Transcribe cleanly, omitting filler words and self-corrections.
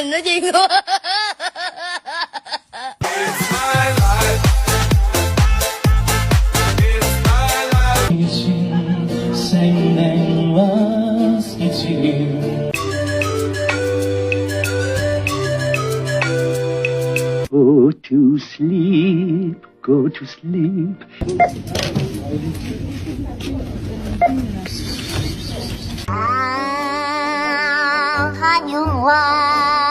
mình nói chuyện luôn. Senden vazgeçeyim. Go to sleep, go to sleep. 한영화